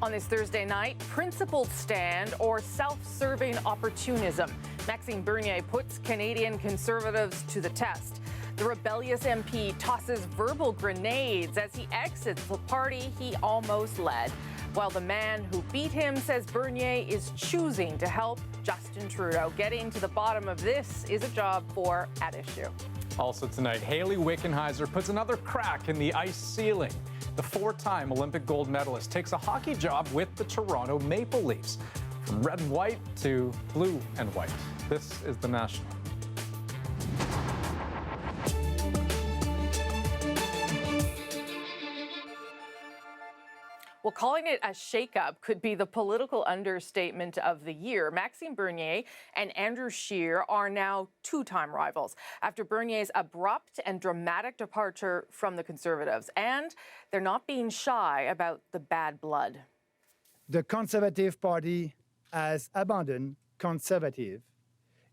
On this Thursday night, principled stand or self-serving opportunism. Maxime Bernier puts Canadian Conservatives to the test. The rebellious MP tosses verbal grenades as he exits the party he almost led, while the man who beat him says Bernier is choosing to help Justin Trudeau. Getting to the bottom of this is a job for At Issue. Also tonight, Hayley Wickenheiser puts another crack in the ice ceiling. The four-time Olympic gold medalist takes a hockey job with the Toronto Maple Leafs. From red and white to blue and white. This is The National. Well, calling it a shakeup could be the political understatement of the year. Maxime Bernier and Andrew Scheer are now two-time rivals after Bernier's abrupt and dramatic departure from the Conservatives. And they're not being shy about the bad blood. The Conservative Party has abandoned Conservative.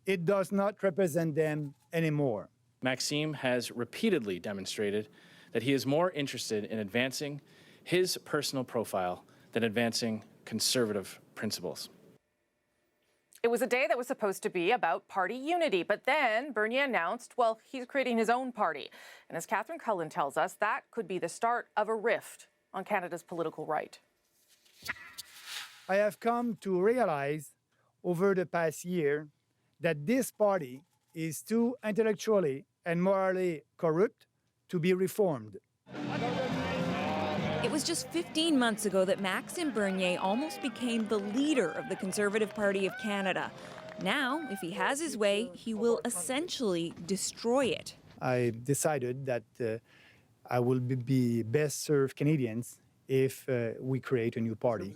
It does not represent them anymore. Maxime has repeatedly demonstrated that he is more interested in advancing his personal profile than advancing conservative principles. It was a day that was supposed to be about party unity, but then Bernier announced, well, he's creating his own party. And as Catherine Cullen tells us, that could be the start of a rift on Canada's political right. I have come to realize over the past year that this party is too intellectually and morally corrupt to be reformed. It was just 15 months ago that Maxime Bernier almost became the leader of the Conservative Party of Canada. Now, if he has his way, he will essentially destroy it. I decided that I will be best serve Canadians if we create a new party.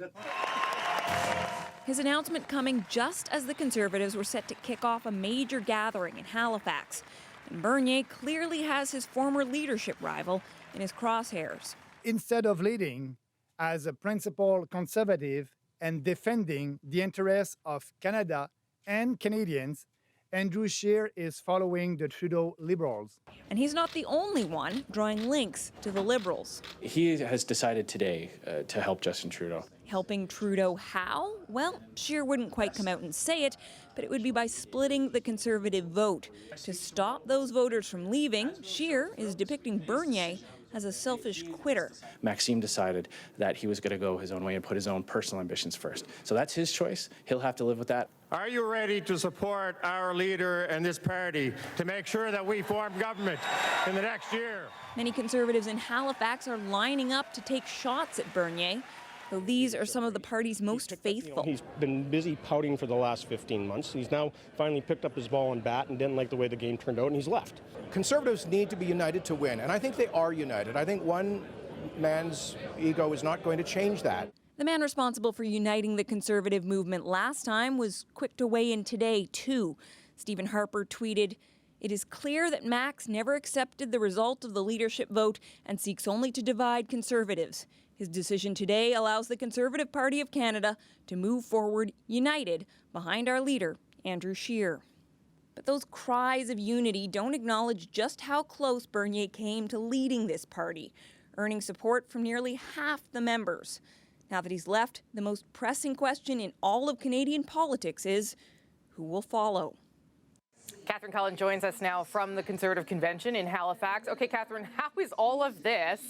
His announcement coming just as the Conservatives were set to kick off a major gathering in Halifax. And Bernier clearly has his former leadership rival in his crosshairs. Instead of leading as a principled Conservative and defending the interests of Canada and Canadians, Andrew Scheer is following the Trudeau Liberals. And he's not the only one drawing links to the Liberals. He has decided today to help Justin Trudeau. Helping Trudeau how? Well, Scheer wouldn't quite come out and say it, but it would be by splitting the Conservative vote. To stop those voters from leaving, Scheer is depicting Bernier as a selfish quitter. Maxime decided that he was going to go his own way and put his own personal ambitions first. So that's his choice. He'll have to live with that. Are you ready to support our leader and this party to make sure that we form government in the next year? Many Conservatives in Halifax are lining up to take shots at Bernier, though these are some of the party's most faithful. He's been busy pouting for the last 15 months. He's now finally picked up his ball and bat and didn't like the way the game turned out, and he's left. Conservatives need to be united to win, and I think they are united. I think one man's ego is not going to change that. The man responsible for uniting the Conservative movement last time was quick to weigh in today, too. Stephen Harper tweeted, "It is clear that Max never accepted the result of the leadership vote and seeks only to divide Conservatives. His decision today allows the Conservative Party of Canada to move forward united behind our leader, Andrew Scheer." But those cries of unity don't acknowledge just how close Bernier came to leading this party, earning support from nearly half the members. Now that he's left, the most pressing question in all of Canadian politics is, who will follow? Catherine Cullen joins us now from the Conservative Convention in Halifax. Okay, Catherine, how is all of this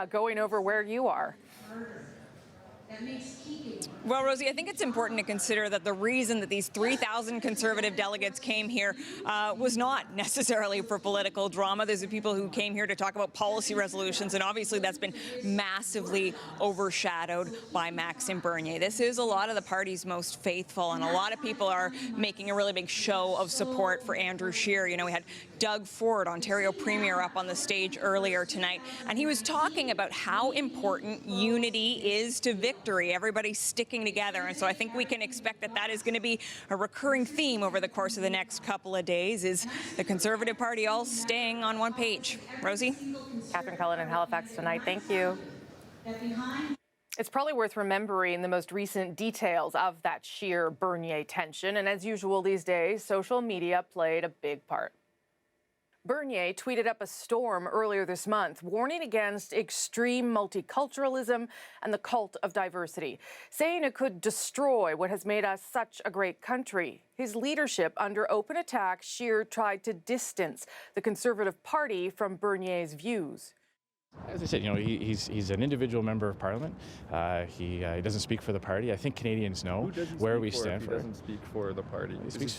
going over where you are? Well, Rosie, I think it's important to consider that the reason that these 3,000 Conservative delegates came here was not necessarily for political drama. There's the people who came here to talk about policy resolutions, and obviously that's been massively overshadowed by Maxime Bernier. This is a lot of the party's most faithful, and a lot of people are making a really big show of support for Andrew Scheer. You know, we had Doug Ford, Ontario Premier, up on the stage earlier tonight, and he was talking about how important unity is to victory. Everybody's sticking together, and so I think we can expect that that is going to be a recurring theme over the course of the next couple of days, is the Conservative Party all staying on one page. Rosie? Catherine Cullen in Halifax tonight. Thank you. It's probably worth remembering the most recent details of that Scheer-Bernier tension, and as usual these days, social media played a big part. Bernier tweeted up a storm earlier this month, warning against extreme multiculturalism and the cult of diversity, saying it could destroy what has made us such a great country. His leadership under open attack, Scheer tried to distance the Conservative Party from Bernier's views. As I said, he's an individual member of Parliament. He doesn't speak for the party. I think Canadians know where we stand for. He doesn't speak for the party. He speaks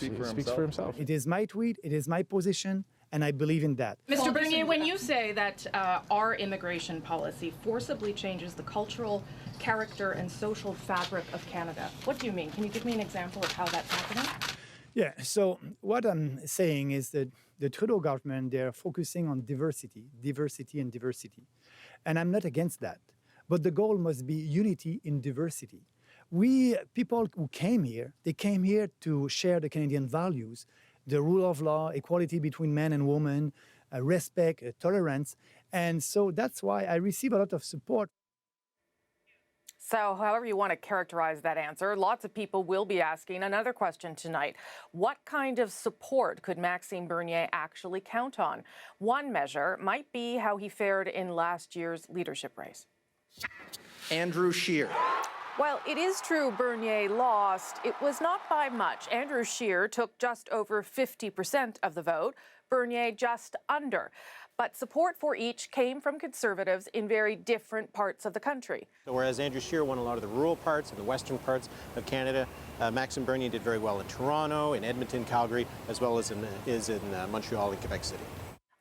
for himself. It is my tweet. It is my position. And I believe in that. Mr. Bernier, when you say that our immigration policy forcibly changes the cultural character and social fabric of Canada, what do you mean? Can you give me an example of how that's happening? Yeah, so what I'm saying is that the Trudeau government, they're focusing on diversity. And I'm not against that. But the goal must be unity in diversity. People who came here, they came here to share the Canadian values, the rule of law, equality between men and women, respect, tolerance. And so that's why I receive a lot of support. So however you want to characterize that answer, lots of people will be asking another question tonight. What kind of support could Maxime Bernier actually count on? One measure might be how he fared in last year's leadership race. Andrew Scheer. While it is true Bernier lost, it was not by much. Andrew Scheer took just over 50% of the vote, Bernier just under. But support for each came from Conservatives in very different parts of the country. So whereas Andrew Scheer won a lot of the rural parts and the western parts of Canada, Maxime Bernier did very well in Toronto, in Edmonton, Calgary, as well as in Montreal and Quebec City.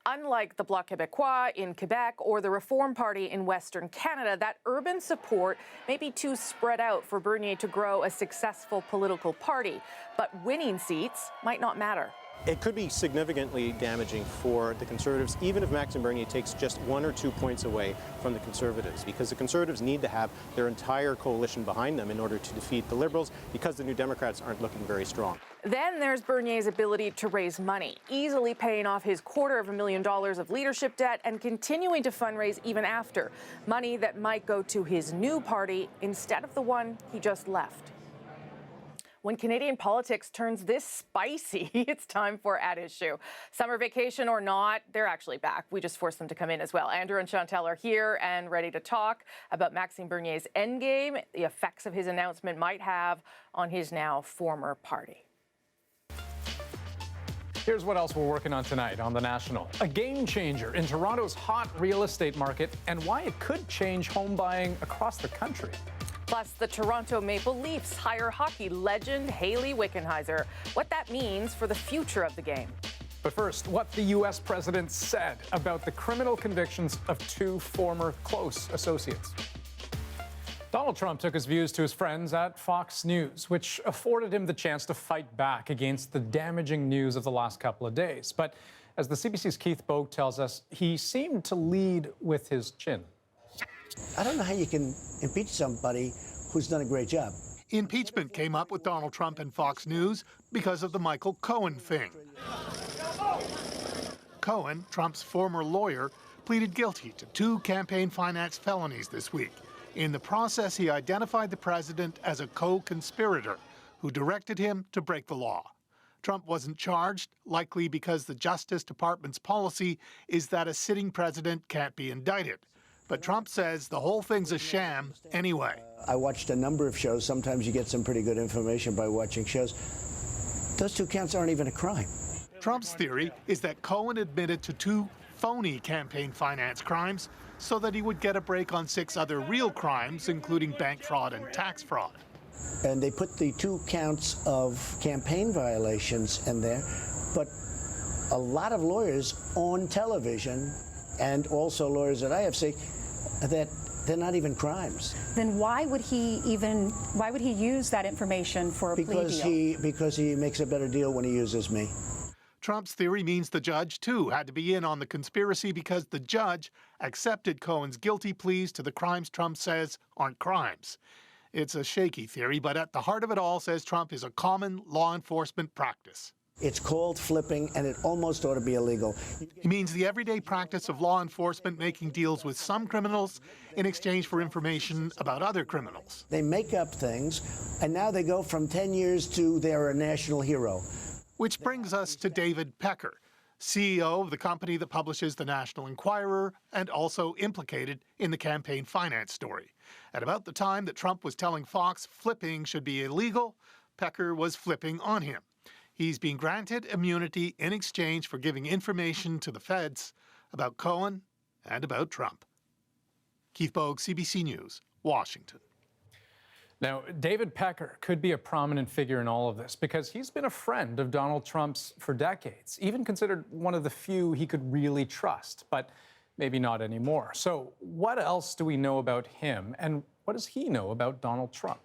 Unlike the Bloc Québécois in Quebec or the Reform Party in Western Canada, that urban support may be too spread out for Bernier to grow a successful political party. But winning seats might not matter. It could be significantly damaging for the Conservatives, even if Maxime Bernier takes just 1 or 2 points away from the Conservatives, because the Conservatives need to have their entire coalition behind them in order to defeat the Liberals, because the New Democrats aren't looking very strong. Then there's Bernier's ability to raise money, easily paying off his $250,000 of leadership debt and continuing to fundraise even after. Money that might go to his new party instead of the one he just left. When Canadian politics turns this spicy, it's time for At Issue. Summer vacation or not, they're actually back. We just forced them to come in as well. Andrew and Chantal are here and ready to talk about Maxime Bernier's endgame, the effects of his announcement might have on his now former party. Here's what else we're working on tonight on The National. A game changer in Toronto's hot real estate market and why it could change home buying across the country. Plus, the Toronto Maple Leafs hire hockey legend Hayley Wickenheiser. What that means for the future of the game. But first, what the U.S. president said about the criminal convictions of 2 former close associates. Donald Trump took his views to his friends at Fox News, which afforded him the chance to fight back against the damaging news of the last couple of days. But as the CBC's Keith Bogue tells us, he seemed to lead with his chin. I don't know how you can impeach somebody who's done a great job. Impeachment came up with Donald Trump and Fox News because of the Michael Cohen thing. Cohen, Trump's former lawyer, pleaded guilty to 2 campaign finance felonies this week. In the process, he identified the president as a co-conspirator who directed him to break the law. Trump wasn't charged, likely because the Justice Department's policy is that a sitting president can't be indicted. But Trump says the whole thing's a sham anyway. I watched a number of shows. Sometimes you get some pretty good information by watching shows. Those 2 counts aren't even a crime. Trump's theory is that Cohen admitted to 2 phony campaign finance crimes so that he would get a break on 6 other real crimes, including bank fraud and tax fraud. And they put the 2 counts of campaign violations in there, but a lot of lawyers on television and also lawyers at IFC, that they're not even crimes. Then why would he use that information for a plea deal? Because he makes a better deal when he uses me. Trump's theory means the judge, too, had to be in on the conspiracy because the judge accepted Cohen's guilty pleas to the crimes Trump says aren't crimes. It's a shaky theory, but at the heart of it all, says Trump, is a common law enforcement practice. It's called flipping, and it almost ought to be illegal. He means the everyday practice of law enforcement making deals with some criminals in exchange for information about other criminals. They make up things, and now they go from 10 years to they're a national hero. Which brings us to David Pecker. CEO of the company that publishes the National Enquirer and also implicated in the campaign finance story. At about the time that Trump was telling Fox flipping should be illegal, Pecker was flipping on him. He's been granted immunity in exchange for giving information to the feds about Cohen and about Trump. Keith Bogue, CBC News, Washington. Now, David Pecker could be a prominent figure in all of this because he's been a friend of Donald Trump's for decades, even considered one of the few he could really trust, but maybe not anymore. So what else do we know about him, and what does he know about Donald Trump?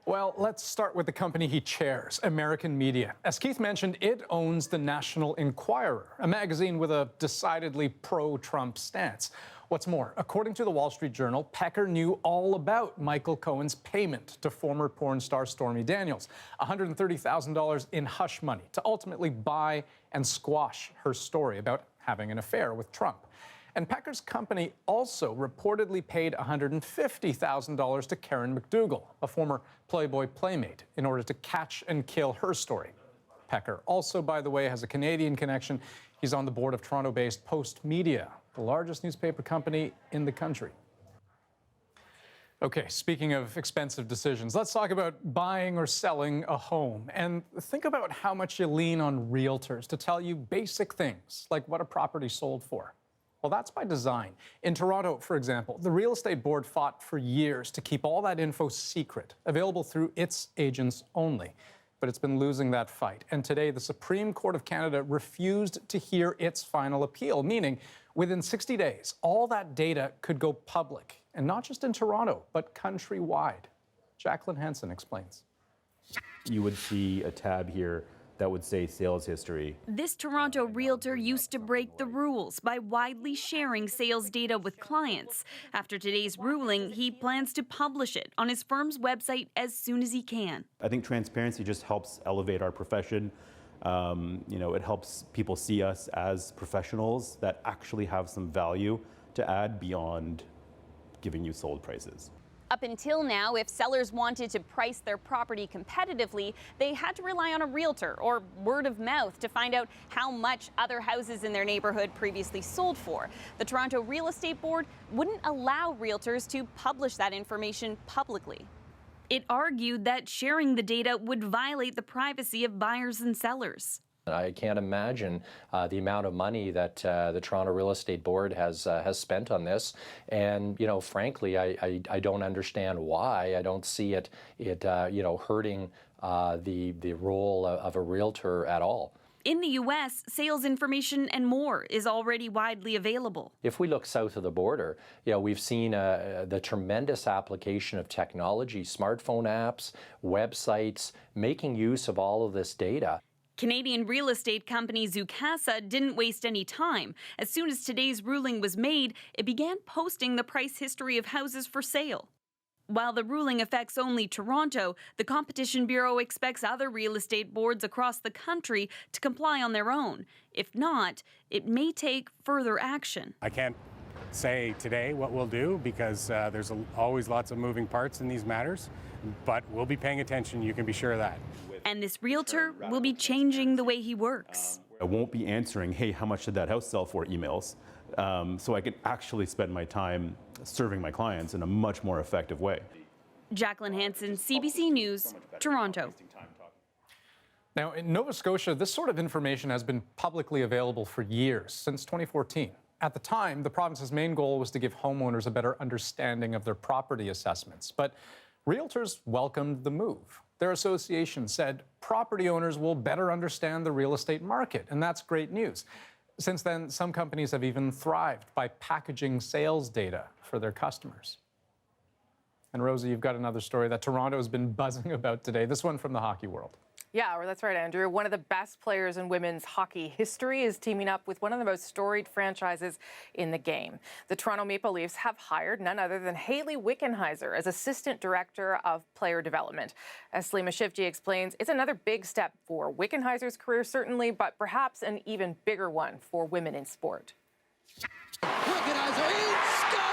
Well, let's start with the company he chairs, American Media. As Keith mentioned, it owns the National Enquirer, a magazine with a decidedly pro-Trump stance. What's more, according to the Wall Street Journal, Pecker knew all about Michael Cohen's payment to former porn star Stormy Daniels, $130,000 in hush money to ultimately buy and squash her story about having an affair with Trump. And Pecker's company also reportedly paid $150,000 to Karen McDougal, a former Playboy playmate, in order to catch and kill her story. Pecker also, by the way, has a Canadian connection. He's on the board of Toronto-based Post Media, the largest newspaper company in the country. Okay, speaking of expensive decisions, let's talk about buying or selling a home. And think about how much you lean on realtors to tell you basic things, like what a property sold for. Well, that's by design. In Toronto, for example, the real estate board fought for years to keep all that info secret, available through its agents only. But it's been losing that fight. And today, the Supreme Court of Canada refused to hear its final appeal, meaning within 60 days, all that data could go public. And not just in Toronto, but countrywide. Jacqueline Hansen explains. You would see a tab here that would say sales history. This Toronto realtor used to break the rules by widely sharing sales data with clients. After today's ruling, he plans to publish it on his firm's website as soon as he can. I think transparency just helps elevate our profession. It helps people see us as professionals that actually have some value to add beyond giving you sold prices. Up until now, if sellers wanted to price their property competitively, they had to rely on a realtor or word of mouth to find out how much other houses in their neighborhood previously sold for. The Toronto Real Estate Board wouldn't allow realtors to publish that information publicly. It argued that sharing the data would violate the privacy of buyers and sellers. I can't imagine the amount of money that the Toronto Real Estate Board has spent on this, and frankly, I don't understand why. I don't see it hurting the role of a realtor at all. In the U.S., sales information and more is already widely available. If we look south of the border, we've seen the tremendous application of technology, smartphone apps, websites, making use of all of this data. Canadian real estate company Zoocasa didn't waste any time. As soon as today's ruling was made, it began posting the price history of houses for sale. While the ruling affects only Toronto, the Competition Bureau expects other real estate boards across the country to comply on their own. If not, it may take further action. I can't say today what we'll do because there's always lots of moving parts in these matters, but we'll be paying attention, you can be sure of that. And this realtor will be changing the way he works. I won't be answering, hey, how much did that house sell for emails, so I can actually spend my time serving my clients in a much more effective way. Jacqueline Hansen, CBC News, Toronto. Now, in Nova Scotia, this sort of information has been publicly available for years, since 2014. At the time, the province's main goal was to give homeowners a better understanding of their property assessments. But realtors welcomed the move. Their association said property owners will better understand the real estate market, and that's great news. Since then, some companies have even thrived by packaging sales data for their customers. And Rosie, you've got another story that Toronto has been buzzing about today, this one from the hockey world. Yeah, well, that's right, Andrew. One of the best players in women's hockey history is teaming up with one of the most storied franchises in the game. The Toronto Maple Leafs have hired none other than Hayley Wickenheiser as Assistant Director of Player Development. As Salima Shifji explains, it's another big step for Wickenheiser's career, certainly, but perhaps an even bigger one for women in sport. Wickenheiser scores!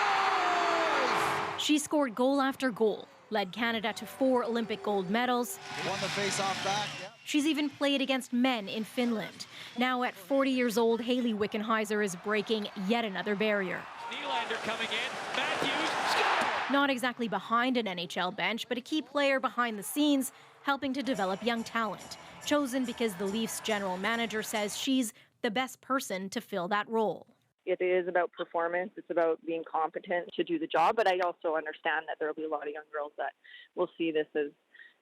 She scored goal after goal, led Canada to 4 Olympic gold medals. Won the face-off back. Yeah. She's even played against men in Finland. Now at 40 years old, Hayley Wickenheiser is breaking yet another barrier. Nylander coming in, Matthews, score! Not exactly behind an NHL bench, but a key player behind the scenes, helping to develop young talent. Chosen because the Leafs general manager says she's the best person to fill that role. It is about performance. It's about being competent to do the job. But I also understand that there will be a lot of young girls that will see this as,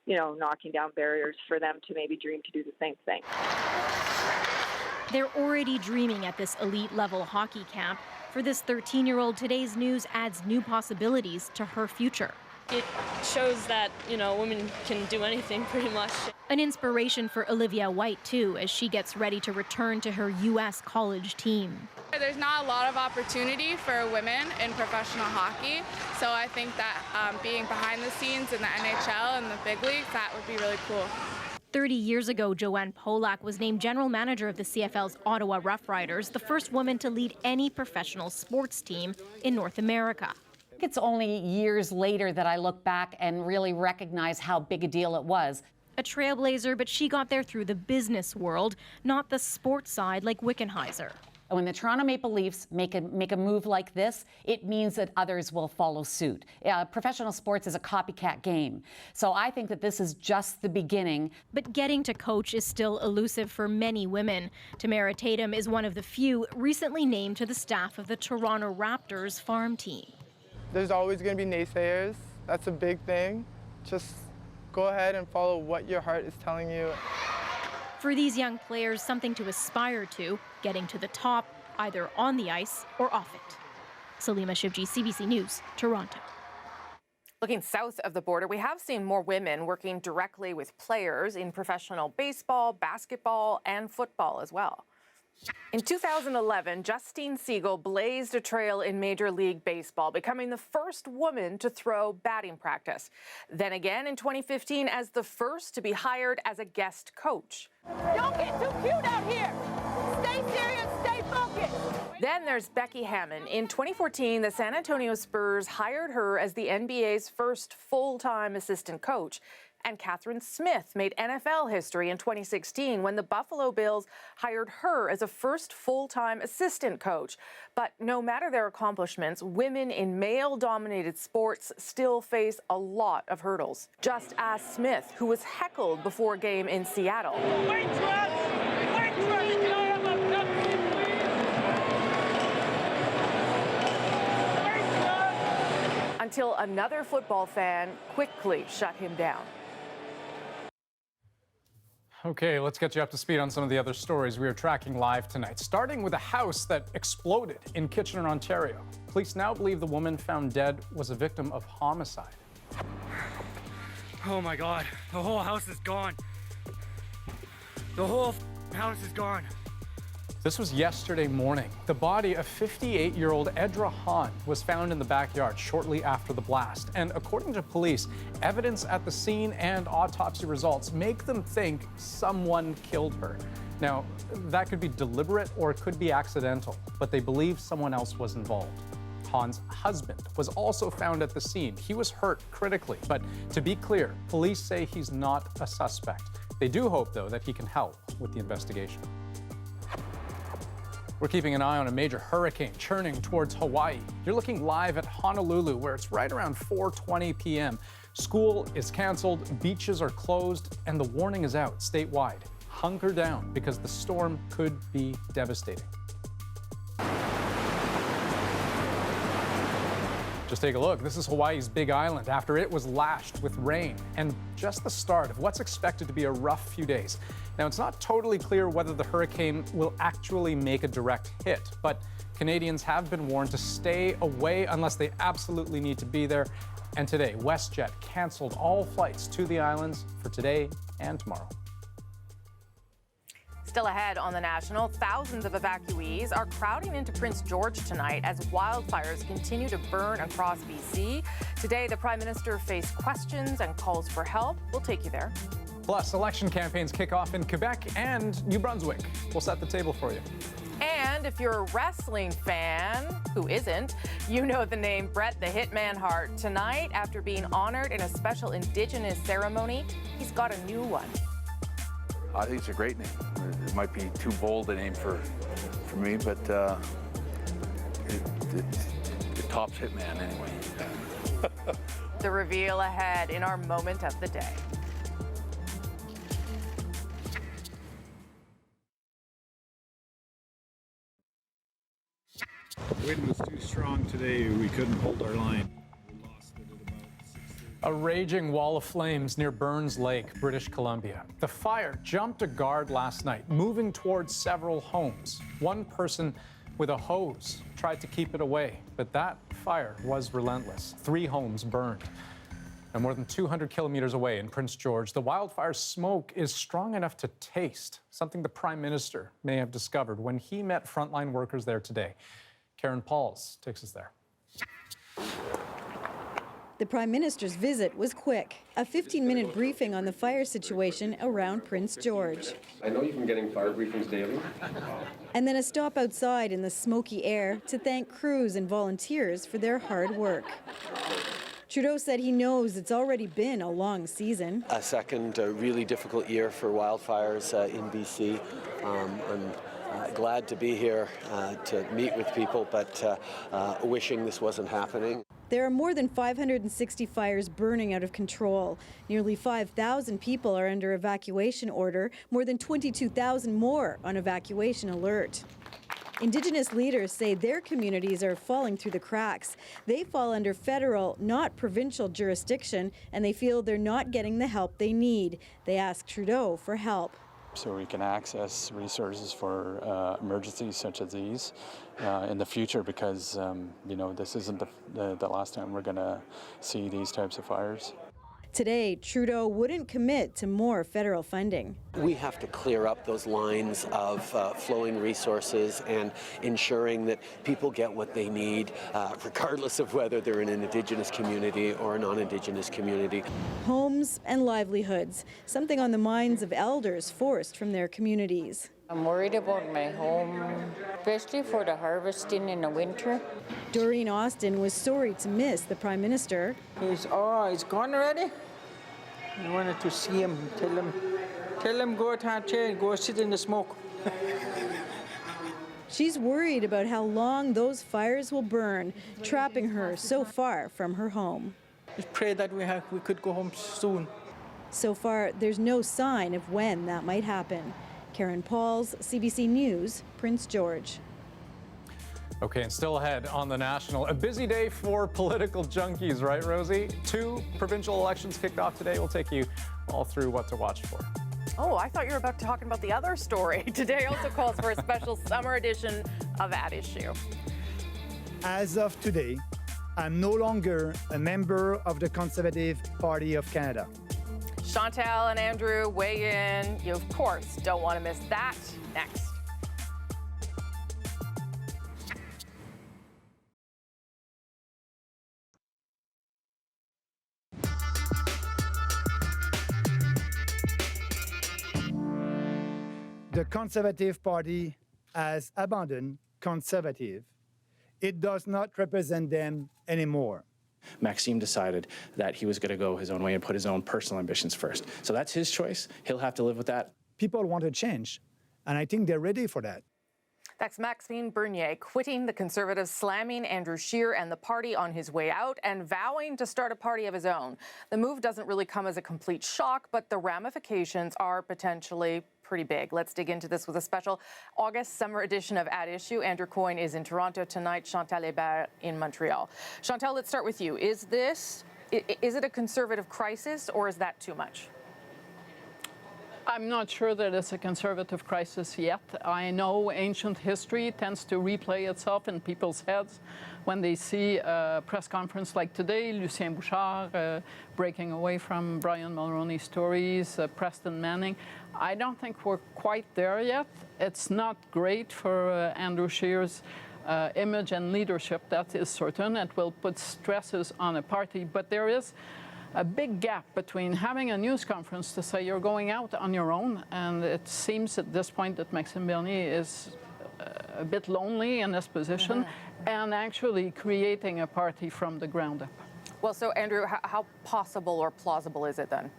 you know, knocking down barriers for them to maybe dream to do the same thing. They're already dreaming at this elite level hockey camp. For this 13-year-old, today's news adds new possibilities to her future. It shows that, you know, women can do anything pretty much. An inspiration for Olivia White, too, as she gets ready to return to her U.S. college team. There's not a lot of opportunity for women in professional hockey, so I think that being behind the scenes in the NHL and the big leagues, that would be really cool. 30 years ago, Joanne Polak was named general manager of the CFL's Ottawa Roughriders, the first woman to lead any professional sports team in North America. It's only years later that I look back and really recognize how big a deal it was. A trailblazer, but she got there through the business world, not the sports side like Wickenheiser. When the Toronto Maple Leafs make a move like this, it means that others will follow suit. Professional sports is a copycat game. So I think that this is just the beginning. But getting to coach is still elusive for many women. Tamara Tatum is one of the few recently named to the staff of the Toronto Raptors farm team. There's always going to be naysayers. That's a big thing. Just go ahead and follow what your heart is telling you. For these young players, something to aspire to, getting to the top, either on the ice or off it. Salima Shivji, CBC News, Toronto. Looking south of the border, we have seen more women working directly with players in professional baseball, basketball, and football as well. In 2011, Justine Siegel blazed a trail in Major League Baseball, becoming the first woman to throw batting practice. Then again in 2015 as the first to be hired as a guest coach. Don't get too cute out here. Stay serious, stay focused. Then there's Becky Hammon. In 2014, the San Antonio Spurs hired her as the NBA's first full-time assistant coach. And Catherine Smith made NFL history in 2016 when the Buffalo Bills hired her as a first full-time assistant coach. But no matter their accomplishments, women in male-dominated sports still face a lot of hurdles. Just ask Smith, who was heckled before a game in Seattle. Waitress! Waitress! Can I have a Pepsi, please? Waitress! Until another football fan quickly shut him down. Okay, let's get you up to speed on some of the other stories we are tracking live tonight. Starting with a house that exploded in Kitchener, Ontario. Police now believe the woman found dead was a victim of homicide. Oh my God, the whole house is gone. The whole house is gone. This was yesterday morning. The body of 58-year-old Edra Hahn was found in the backyard shortly after the blast. And according to police, evidence at the scene and autopsy results make them think someone killed her. Now, that could be deliberate or it could be accidental, but they believe someone else was involved. Hahn's husband was also found at the scene. He was hurt critically, but to be clear, police say he's not a suspect. They do hope, though, that he can help with the investigation. We're keeping an eye on a major hurricane churning towards Hawaii. You're looking live at Honolulu, where it's right around 4:20 p.m. School is canceled, beaches are closed, and the warning is out statewide. Hunker down because the storm could be devastating. Just take a look. This is Hawaii's Big Island after it was lashed with rain, and just the start of what's expected to be a rough few days. Now, it's not totally clear whether the hurricane will actually make a direct hit, but Canadians have been warned to stay away unless they absolutely need to be there. And today, WestJet canceled all flights to the islands for today and tomorrow. Still ahead on the National, thousands of evacuees are crowding into Prince George tonight as wildfires continue to burn across BC. Today, the Prime Minister faced questions and calls for help. We'll take you there. Plus, election campaigns kick off in Quebec and New Brunswick. We'll set the table for you. And if you're a wrestling fan, who isn't, you know the name Bret the Hitman Hart. Tonight, after being honored in a special Indigenous ceremony, he's got a new one. I think it's a great name. It might be too bold a name for me, but it tops Hitman anyway. The reveal ahead in our moment of the day. The wind was too strong today. We couldn't hold our line. A raging wall of flames near Burns Lake, British Columbia. The fire jumped a guard last night, moving towards several homes. One person with a hose tried to keep it away, but that fire was relentless. 3 homes burned. And more than 200 kilometers away in Prince George, the wildfire smoke is strong enough to taste, something the Prime Minister may have discovered when he met frontline workers there today. Karen Pauls takes us there. The Prime Minister's visit was quick, a 15-minute briefing on the fire situation around Prince George. I know you've been getting fire briefings daily. And then a stop outside in the smoky air to thank crews and volunteers for their hard work. Trudeau said he knows it's already been a long season. A second really difficult year for wildfires in BC. I'm glad to be here to meet with people, but wishing this wasn't happening. There are more than 560 fires burning out of control. Nearly 5,000 people are under evacuation order, more than 22,000 more on evacuation alert. Indigenous leaders say their communities are falling through the cracks. They fall under federal, not provincial jurisdiction, and they feel they're not getting the help they need. They ask Trudeau for help. So we can access resources for emergencies such as these in the future, because you know, this isn't the last time we're going to see these types of fires. Today, Trudeau wouldn't commit to more federal funding. We have to clear up those lines of flowing resources and ensuring that people get what they need, regardless of whether they're in an Indigenous community or a non-Indigenous community. Homes and livelihoods, something on the minds of elders forced from their communities. I'm worried about my home, especially for the harvesting in the winter. Doreen Austin was sorry to miss the Prime Minister. He's gone already? I wanted to see him, tell him go to our chair and go sit in the smoke. She's worried about how long those fires will burn, trapping her so far from her home. Just pray that we could go home soon. So far, there's no sign of when that might happen. Karen Pauls, CBC News, Prince George. Okay, and still ahead on the National, a busy day for political junkies, right, Rosie? 2 provincial elections kicked off today. We'll take you all through what to watch for. Oh, I thought you were about to talk about the other story. Today also calls for a special summer edition of At Issue. As of today, I'm no longer a member of the Conservative Party of Canada. Chantal and Andrew weigh in. You, of course, don't want to miss that. Next. The Conservative Party has abandoned Conservative. It does not represent them anymore. Maxime decided that he was going to go his own way and put his own personal ambitions first. So that's his choice. He'll have to live with that. People want to change, and I think they're ready for that. That's Maxime Bernier quitting the Conservatives, slamming Andrew Scheer and the party on his way out, and vowing to start a party of his own. The move doesn't really come as a complete shock, but the ramifications are potentially pretty big. Let's dig into this with a special August summer edition of At Issue. Andrew Coyne is in Toronto tonight, Chantal Hébert in Montreal. Chantal, let's start with you. Is it a Conservative crisis, or is that too much? I'm not sure that it's a Conservative crisis yet. I know ancient history tends to replay itself in people's heads when they see a press conference like today, Lucien Bouchard breaking away from Brian Mulroney's stories, Preston Manning. I don't think we're quite there yet. It's not great for Andrew Scheer's image and leadership, that is certain. It will put stresses on a party, but there is a big gap between having a news conference to say you're going out on your own, and it seems at this point that Maxime Bernier is a bit lonely in this position, and actually creating a party from the ground up. Well, so Andrew, how possible or plausible is it then?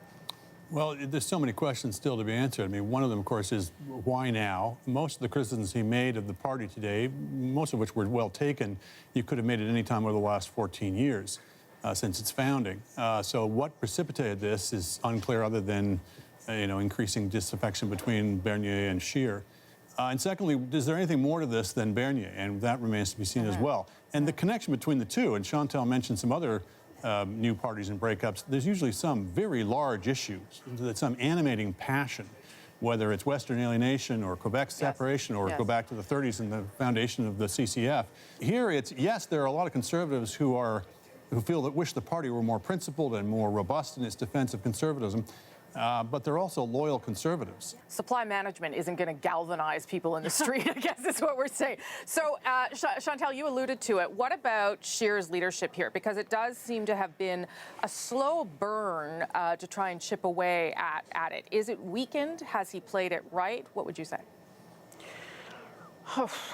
Well, there's so many questions still to be answered. I mean, one of them, of course, is why now? Most of the criticisms he made of the party today, most of which were well taken, you could have made at any time over the last 14 years since its founding. So what precipitated this is unclear other than, increasing disaffection between Bernier and Scheer. And secondly, is there anything more to this than Bernier? And that remains to be seen as well. And the connection between the two, and Chantal mentioned some other new parties and breakups, there's usually some very large issues, some animating passion, whether it's Western alienation or Quebec separation or go back to the 30s and the foundation of the CCF. Here it's, yes, there are a lot of conservatives who wish the party were more principled and more robust in its defense of conservatism. But they're also loyal conservatives. Supply management isn't going to galvanize people in the street, I guess is what we're saying. So, Chantal, you alluded to it. What about Scheer's leadership here? Because it does seem to have been a slow burn to try and chip away at it. Is it weakened? Has he played it right? What would you say?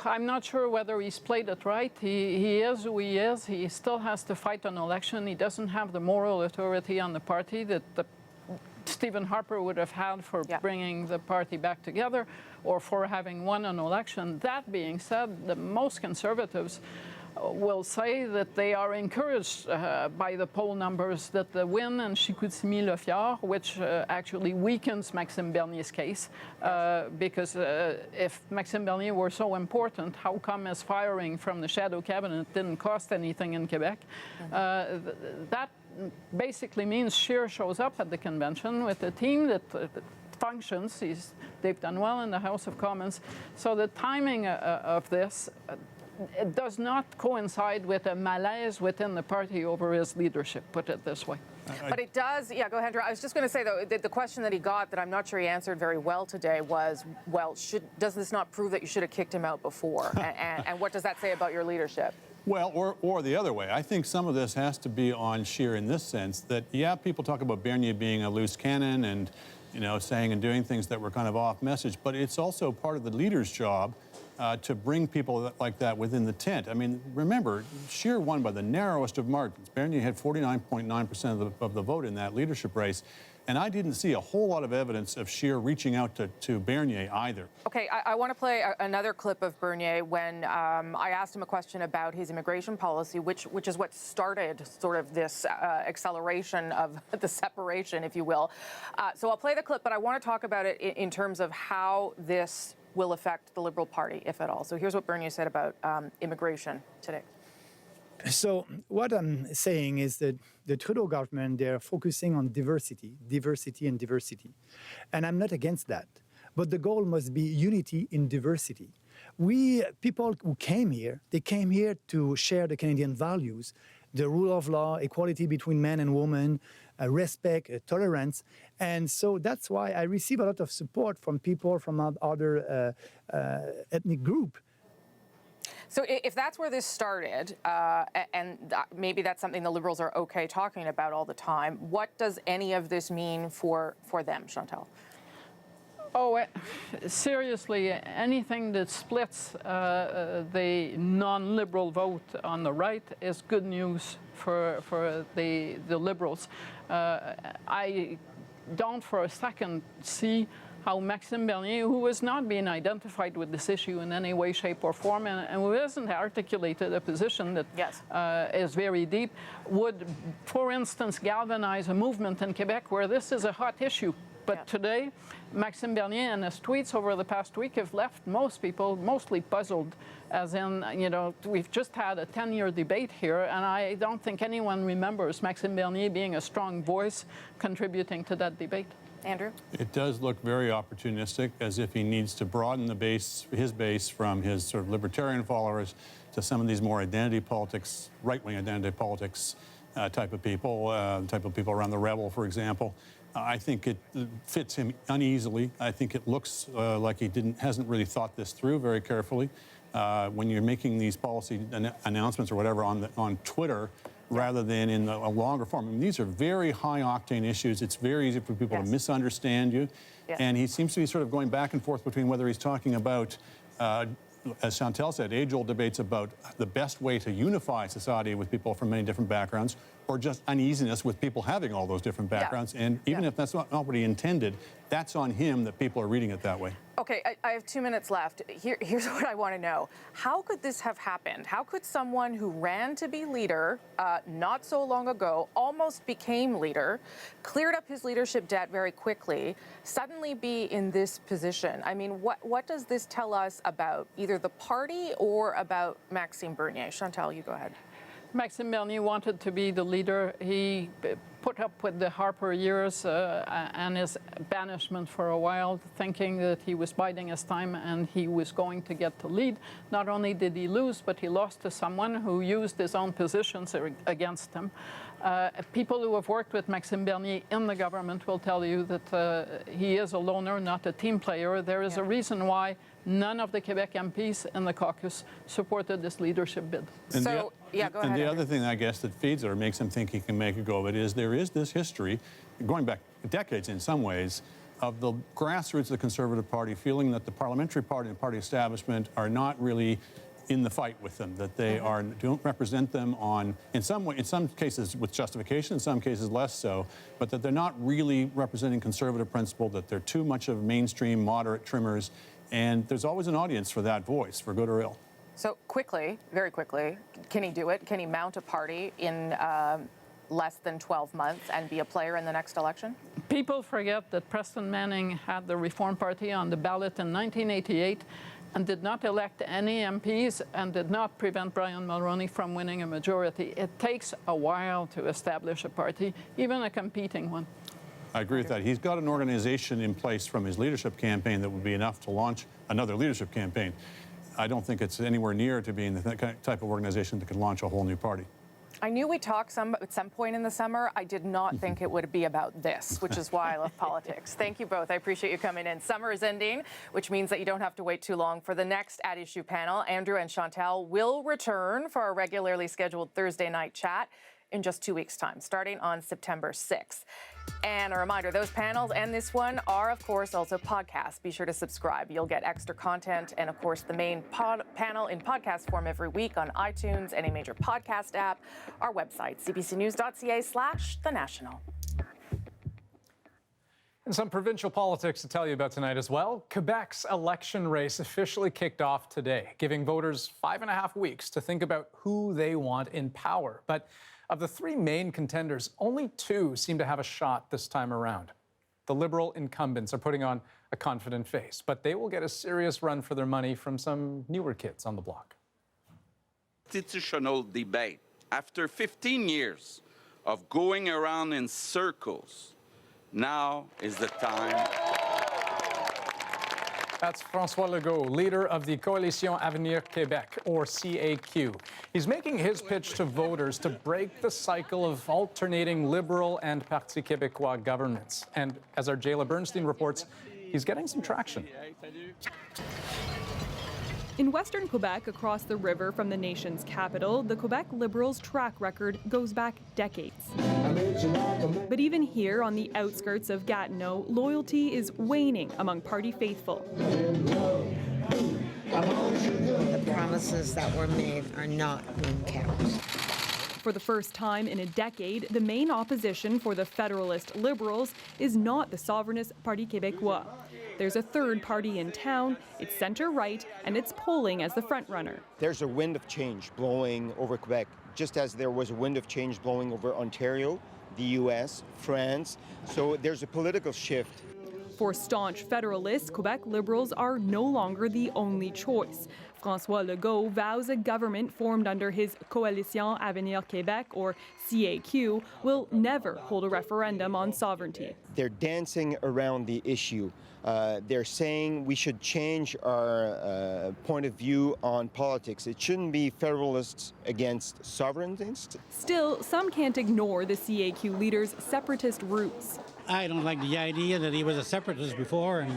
I'm not sure whether he's played it right. He is who he is. He still has to fight an election. He doesn't have the moral authority on the party that Stephen Harper would have had for bringing the party back together or for having won an election. That being said, the most conservatives will say that they are encouraged by the poll numbers that the win and Chicoutimi-Le Fjord, actually weakens Maxime Bernier's case, because if Maxime Bernier were so important, how come his firing from the shadow cabinet didn't cost anything in Quebec? That basically means Scheer shows up at the convention with a team that functions. They've done well in the House of Commons. So the timing of this it does not coincide with a malaise within the party over his leadership, put it this way. But it does, go ahead, Drew. I was just going to say, though, the question that he got that I'm not sure he answered very well today was, well, does this not prove that you should have kicked him out before? and what does that say about your leadership? Well, or the other way. I think some of this has to be on Scheer in this sense that, people talk about Bernier being a loose cannon and, saying and doing things that were kind of off message, but it's also part of the leader's job to bring people like that within the tent. I mean, remember, Scheer won by the narrowest of margins. Bernier had 49.9% of the vote in that leadership race. And I didn't see a whole lot of evidence of Scheer reaching out to Bernier either. Okay, I want to play another clip of Bernier when I asked him a question about his immigration policy, which is what started sort of this acceleration of the separation, if you will. So I'll play the clip, but I want to talk about it in terms of how this will affect the Liberal Party, if at all. So here's what Bernier said about immigration today. So what I'm saying is that the Trudeau government, they're focusing on diversity. And I'm not against that. But the goal must be unity in diversity. People who came here, they came here to share the Canadian values, the rule of law, equality between men and women, respect, tolerance. And so that's why I receive a lot of support from people from other ethnic groups. So if that's where this started, and maybe that's something the Liberals are okay talking about all the time, what does any of this mean for them, Chantal? Oh, seriously, anything that splits the non-Liberal vote on the right is good news for the Liberals. I don't for a second see how Maxime Bernier, who is not being identified with this issue in any way, shape, or form, and who hasn't articulated a position that is very deep, would, for instance, galvanize a movement in Quebec where this is a hot issue. But today, Maxime Bernier and his tweets over the past week have left most people mostly puzzled, as in, we've just had a 10-year debate here, and I don't think anyone remembers Maxime Bernier being a strong voice contributing to that debate. Andrew? It does look very opportunistic, as if he needs to broaden his base from his sort of libertarian followers to some of these more identity politics, right-wing identity politics type of people around the Rebel, for example. I think it fits him uneasily. I think it looks like he hasn't really thought this through very carefully. When you're making these policy announcements or whatever on Twitter, rather than in a longer form. I mean, these are very high-octane issues. It's very easy for people to misunderstand you. And he seems to be sort of going back and forth between whether he's talking about, as Chantal said, age-old debates about the best way to unify society with people from many different backgrounds, or just uneasiness with people having all those different backgrounds. Yeah. And even if that's not what he intended, that's on him that people are reading it that way. Okay, I have 2 minutes left. Here's what I want to know. How could this have happened? How could someone who ran to be leader not so long ago, almost became leader, cleared up his leadership debt very quickly, suddenly be in this position? I mean, what does this tell us about either the party or about Maxime Bernier? Chantal, you go ahead. Maxime Bernier wanted to be the leader. He put up with the Harper years and his banishment for a while, thinking that he was biding his time and he was going to get the lead. Not only did he lose, but he lost to someone who used his own positions against him. People who have worked with Maxime Bernier in the government will tell you that he is a loner, not a team player. There is a reason why none of the Quebec MPs in the caucus supported this leadership bid. And go ahead. And the other thing, I guess, that feeds it or makes him think he can make a go of it is there is this history, going back decades in some ways, of the grassroots of the Conservative Party feeling that the parliamentary party and party establishment are not really in the fight with them, that they don't represent them in some cases with justification, in some cases less so, but that they're not really representing conservative principle, that they're too much of mainstream moderate trimmers, and there's always an audience for that voice, for good or ill. So quickly, very quickly, can he do it? Can he mount a party in less than 12 months and be a player in the next election? People forget that Preston Manning had the Reform Party on the ballot in 1988 and did not elect any MPs and did not prevent Brian Mulroney from winning a majority. It takes a while to establish a party, even a competing one. I agree with that. He's got an organization in place from his leadership campaign that would be enough to launch another leadership campaign. I don't think it's anywhere near to being the type of organization that could launch a whole new party. I knew we'd talk at some point in the summer. I did not think it would be about this, which is why I love politics. Thank you both. I appreciate you coming in. Summer is ending, which means that you don't have to wait too long for the next At Issue panel. Andrew and Chantal will return for our regularly scheduled Thursday night chat in just 2 weeks' time, starting on September 6th. And a reminder, those panels and this one are, of course, also podcasts. Be sure to subscribe. You'll get extra content and, of course, the main panel in podcast form every week on iTunes, any major podcast app, our website, cbcnews.ca/The National. And some provincial politics to tell you about tonight as well. Quebec's election race officially kicked off today, giving voters 5.5 weeks to think about who they want in power. But of the three main contenders, only two seem to have a shot this time around. The Liberal incumbents are putting on a confident face, but they will get a serious run for their money from some newer kids on the block. Institutional debate. After 15 years of going around in circles, now is the time. That's François Legault, leader of the Coalition Avenir Québec, or CAQ. He's making his pitch to voters to break the cycle of alternating Liberal and Parti Québécois governments. And as our Jayla Bernstein reports, he's getting some traction. In western Quebec, across the river from the nation's capital, the Quebec Liberals' track record goes back decades. But even here, on the outskirts of Gatineau, loyalty is waning among party faithful. The promises that were made are not being kept. For the first time in a decade, the main opposition for the Federalist Liberals is not the sovereignist Parti Québécois. There's a third party in town, it's center-right, and it's polling as the frontrunner. There's a wind of change blowing over Quebec, just as there was a wind of change blowing over Ontario, the US, France. So there's a political shift. For staunch Federalists, Quebec Liberals are no longer the only choice. François Legault vows a government formed under his Coalition Avenir Québec, or CAQ, will never hold a referendum on sovereignty. They're dancing around the issue. They're saying we should change our point of view on politics. It shouldn't be Federalists against sovereigntists. Still, some can't ignore the CAQ leader's separatist roots. I don't like the idea that he was a separatist before and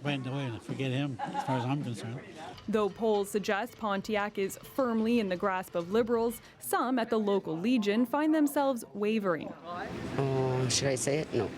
went away. Forget him, as far as I'm concerned. Though polls suggest Pontiac is firmly in the grasp of Liberals, some at the local Legion find themselves wavering. Should I say it? No.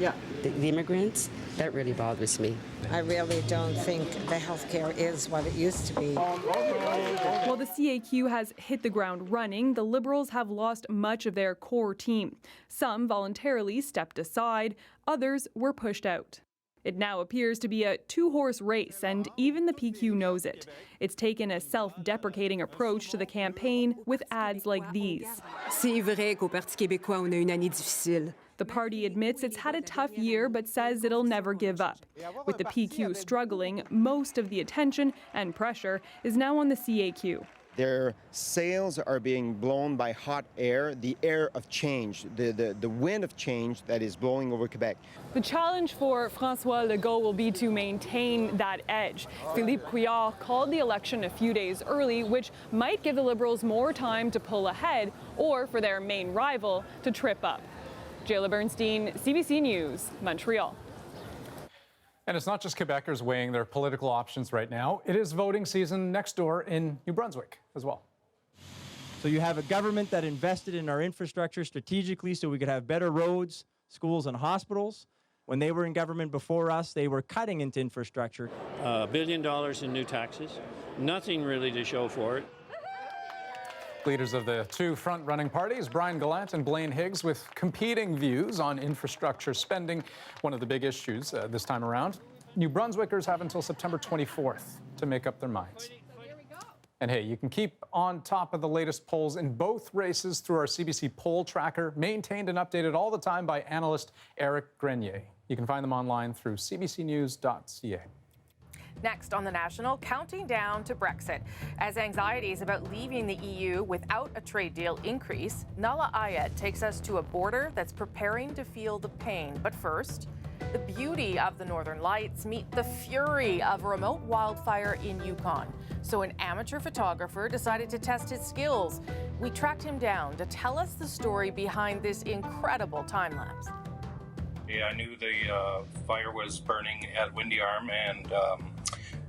Yeah. The immigrants, that really bothers me. I really don't think the healthcare is what it used to be. While the CAQ has hit the ground running, the Liberals have lost much of their core team. Some voluntarily stepped aside, others were pushed out. It now appears to be a two-horse race, and even the PQ knows it. It's taken a self-deprecating approach to the campaign with ads like these. C'est vrai qu'au Parti québécois, on a une année difficile. The party admits it's had a tough year, but says it'll never give up. With the PQ struggling, most of the attention and pressure is now on the CAQ. Their sails are being blown by hot air, the air of change, the wind of change that is blowing over Quebec. The challenge for François Legault will be to maintain that edge. Philippe Couillard called the election a few days early, which might give the Liberals more time to pull ahead or for their main rival to trip up. Jayla Bernstein, CBC News, Montreal. And it's not just Quebecers weighing their political options right now. It is voting season next door in New Brunswick as well. So you have a government that invested in our infrastructure strategically so we could have better roads, schools, and hospitals. When they were in government before us, they were cutting into infrastructure. $1 billion in new taxes, nothing really to show for it. Leaders of the two front-running parties, Brian Gallant and Blaine Higgs, with competing views on infrastructure spending, one of the big issues this time around. New Brunswickers have until September 24th to make up their minds. And hey, you can keep on top of the latest polls in both races through our CBC poll tracker, maintained and updated all the time by analyst Eric Grenier. You can find them online through cbcnews.ca. Next on The National, counting down to Brexit. As anxieties about leaving the EU without a trade deal increase, Nala Ayed takes us to a border that's preparing to feel the pain. But first, the beauty of the Northern Lights meet the fury of a remote wildfire in Yukon. So an amateur photographer decided to test his skills. We tracked him down to tell us the story behind this incredible time-lapse. Yeah, I knew the fire was burning at Windy Arm, and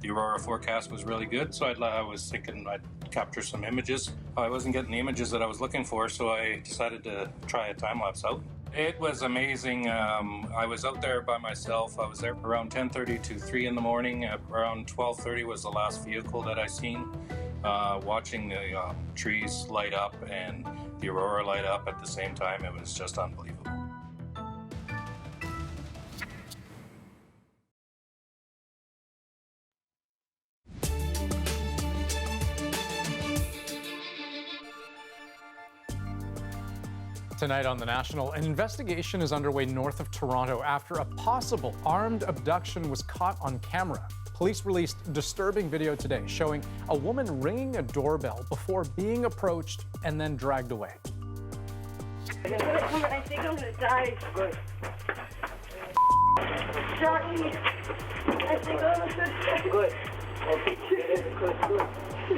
the aurora forecast was really good, so I was thinking I'd capture some images. I wasn't getting the images that I was looking for, so I decided to try a time-lapse out. It was amazing. I was out there by myself. I was there around 10:30 to 3 in the morning. Around 12:30 was the last vehicle that I seen. Watching the trees light up and the aurora light up at the same time, it was just unbelievable. Tonight on The National, an investigation is underway north of Toronto after a possible armed abduction was caught on camera. Police released disturbing video today showing a woman ringing a doorbell before being approached and then dragged away. I think I'm gonna die. Good. Shot me. I think I'm gonna die. Good.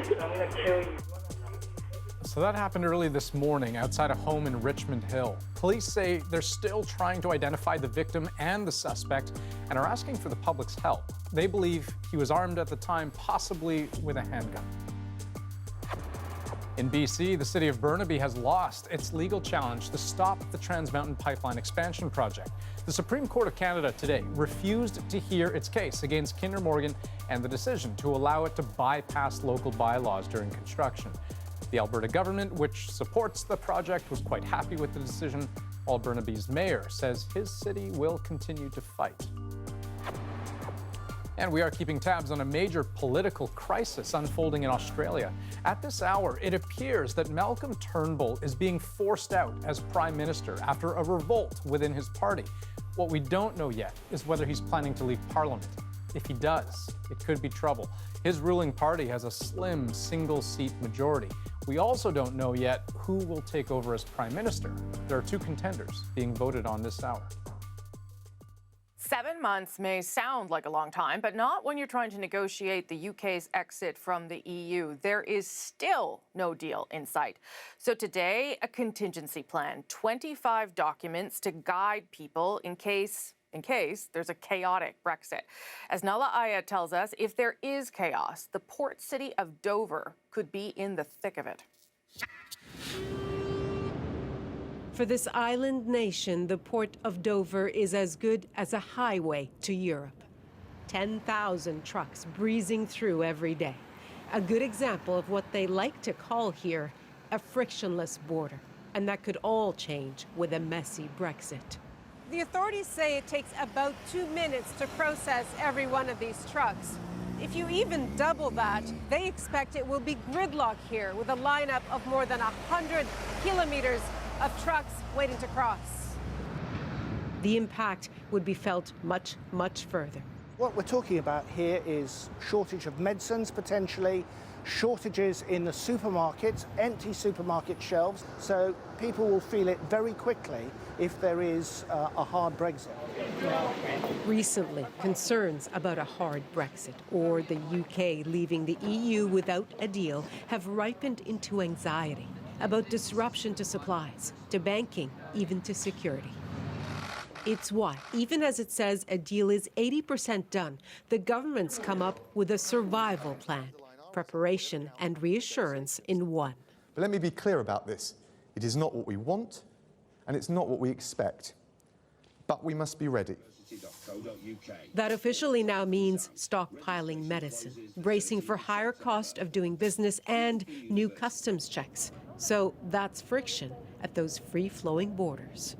Good. I'm gonna kill you. So that happened early this morning outside a home in Richmond Hill. Police say they're still trying to identify the victim and the suspect and are asking for the public's help. They believe he was armed at the time, possibly with a handgun. In BC, the city of Burnaby has lost its legal challenge to stop the Trans Mountain Pipeline expansion project. The Supreme Court of Canada today refused to hear its case against Kinder Morgan and the decision to allow it to bypass local bylaws during construction. The Alberta government, which supports the project, was quite happy with the decision, while Burnaby's mayor says his city will continue to fight. And we are keeping tabs on a major political crisis unfolding in Australia. At this hour, it appears that Malcolm Turnbull is being forced out as Prime Minister after a revolt within his party. What we don't know yet is whether he's planning to leave Parliament. If he does, it could be trouble. His ruling party has a slim single-seat majority. We also don't know yet who will take over as Prime Minister. There are two contenders being voted on this hour. 7 months may sound like a long time, but not when you're trying to negotiate the UK's exit from the EU. There is still no deal in sight. So today, a contingency plan, 25 documents to guide people in case there's a chaotic Brexit. As Nala Ayed tells us, if there is chaos, the port city of Dover could be in the thick of it. For this island nation, the port of Dover is as good as a highway to Europe. 10,000 trucks breezing through every day. A good example of what they like to call here a frictionless border. And that could all change with a messy Brexit. The authorities say it takes about 2 minutes to process every one of these trucks. If you even double that, they expect it will be gridlock here with a lineup of more than 100 kilometers of trucks waiting to cross. The impact would be felt much, much further. What we're talking about here is shortage of medicines, potentially, shortages in the supermarkets, empty supermarket shelves, so people will feel it very quickly if there is a hard Brexit. Recently, concerns about a hard Brexit or the UK leaving the EU without a deal have ripened into anxiety about disruption to supplies, to banking, even to security. It's why, even as it says a deal is 80% done, the government's come up with a survival plan, preparation and reassurance in one. But let me be clear about this. It is not what we want, and it's not what we expect. But we must be ready. That officially now means stockpiling medicine, bracing for higher cost of doing business and new customs checks. So that's friction at those free-flowing borders.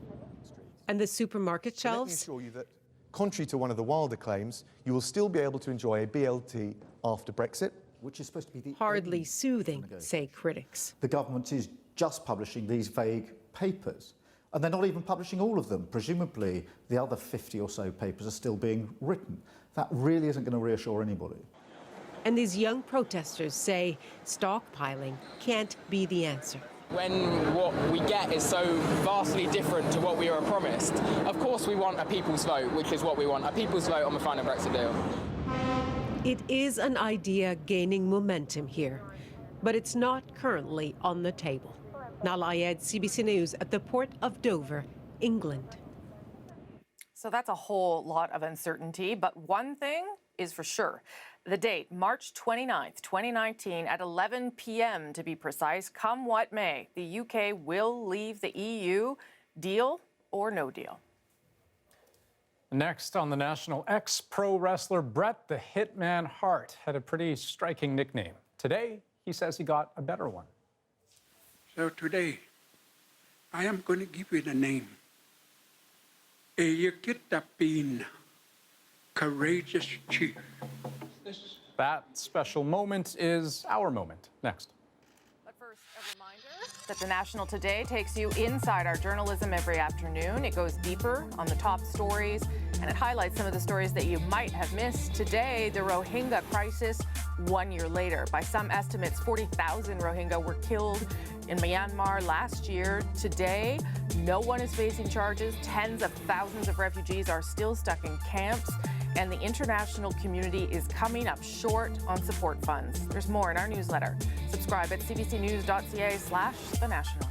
And the supermarket shelves? Let me assure you that, contrary to one of the wilder claims, you will still be able to enjoy a BLT after Brexit, which is supposed to be the hardly soothing, say critics. The government is just publishing these vague papers, and they're not even publishing all of them. Presumably, the other 50 or so papers are still being written. That really isn't going to reassure anybody. And these young protesters say stockpiling can't be the answer. When what we get is so vastly different to what we were promised, of course we want a people's vote, which is what we want, a people's vote on the final Brexit deal. It is an idea gaining momentum here, but it's not currently on the table. Nalayed, CBC News at the port of Dover, England. So that's a whole lot of uncertainty, but one thing is for sure. The date, March 29th, 2019, at 11 p.m. to be precise, come what may, the UK will leave the EU, deal or no deal. Next on the National, ex-pro wrestler Bret the Hitman Hart had a pretty striking nickname. Today, he says he got a better one. So today, I am going to give you the name. Eyakitapin, courageous chief. That special moment is our moment. Next. But first, a reminder that the National Today takes you inside our journalism every afternoon. It goes deeper on the top stories, and it highlights some of the stories that you might have missed. Today, the Rohingya crisis 1 year later. By some estimates, 40,000 Rohingya were killed in Myanmar last year. Today, no one is facing charges. Tens of thousands of refugees are still stuck in camps, and the international community is coming up short on support funds. There's more in our newsletter. Subscribe at cbcnews.ca/The National.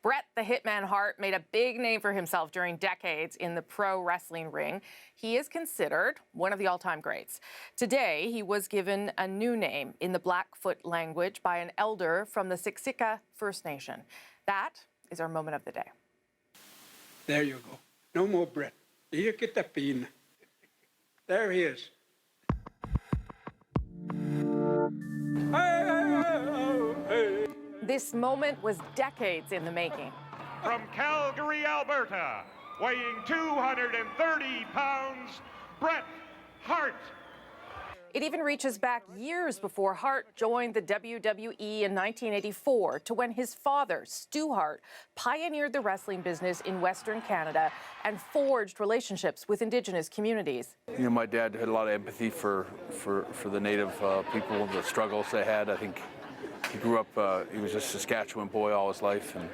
Bret the Hitman Hart made a big name for himself during decades in the pro wrestling ring. He is considered one of the all-time greats. Today, he was given a new name in the Blackfoot language by an elder from the Siksika First Nation. That is our moment of the day. There you go. No more Bret. Eyakitapin. There he is. This moment was decades in the making. From Calgary, Alberta, weighing 230 pounds, Bret Hart. It even reaches back years before Hart joined the WWE in 1984 to when his father, Stu Hart, pioneered the wrestling business in Western Canada and forged relationships with Indigenous communities. You know, my dad had a lot of empathy for the Native people, the struggles they had. I think he grew up, he was a Saskatchewan boy all his life, and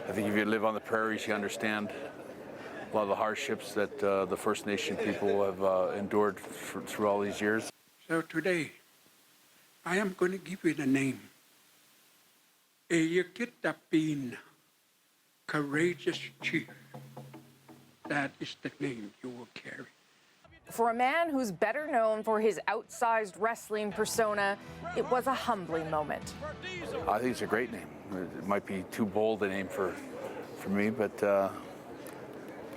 I think if you live on the prairies, you understand a lot of the hardships that the First Nation people have endured through all these years. So today, I am going to give you the name. Eyakitapin, courageous chief. That is the name you will carry. For a man who's better known for his outsized wrestling persona, it was a humbling moment. I think it's a great name. It might be too bold a name for me, but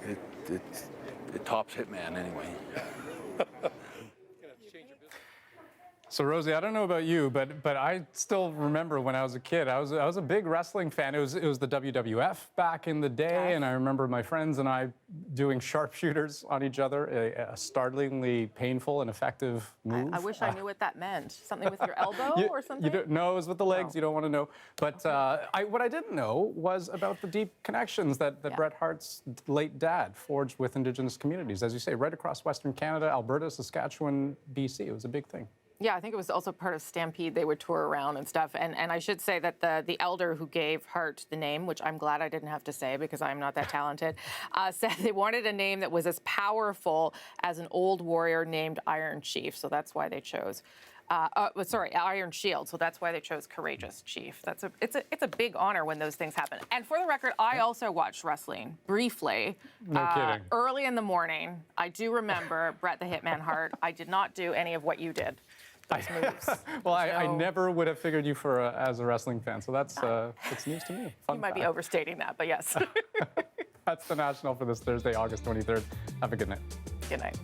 it tops Hitman anyway. So Rosie, I don't know about you, but I still remember when I was a kid, I was a big wrestling fan. It was the WWF back in the day, and I remember my friends and I doing sharpshooters on each other, a startlingly painful and effective move. I wish I knew what that meant. Something with your elbow or something? You don't know. It was with the legs. You don't want to know. But what I didn't know was about the deep connections that Bret Hart's late dad forged with Indigenous communities, as you say, right across Western Canada, Alberta, Saskatchewan, BC. It was a big thing. Yeah, I think it was also part of Stampede. They would tour around and stuff. And I should say that the elder who gave Hart the name, which I'm glad I didn't have to say because I'm not that talented, said they wanted a name that was as powerful as an old warrior named Iron Chief. So that's why they chose, Iron Shield. So that's why they chose Courageous Chief. It's a big honor when those things happen. And for the record, I also watched wrestling briefly. No kidding. Early in the morning. I do remember Bret the Hitman Hart. I did not do any of what you did. Well, I never would have figured you as a wrestling fan, so that's news to me. You might be overstating that, but yes. That's the National for this Thursday, August 23rd. Have a good night. Good night.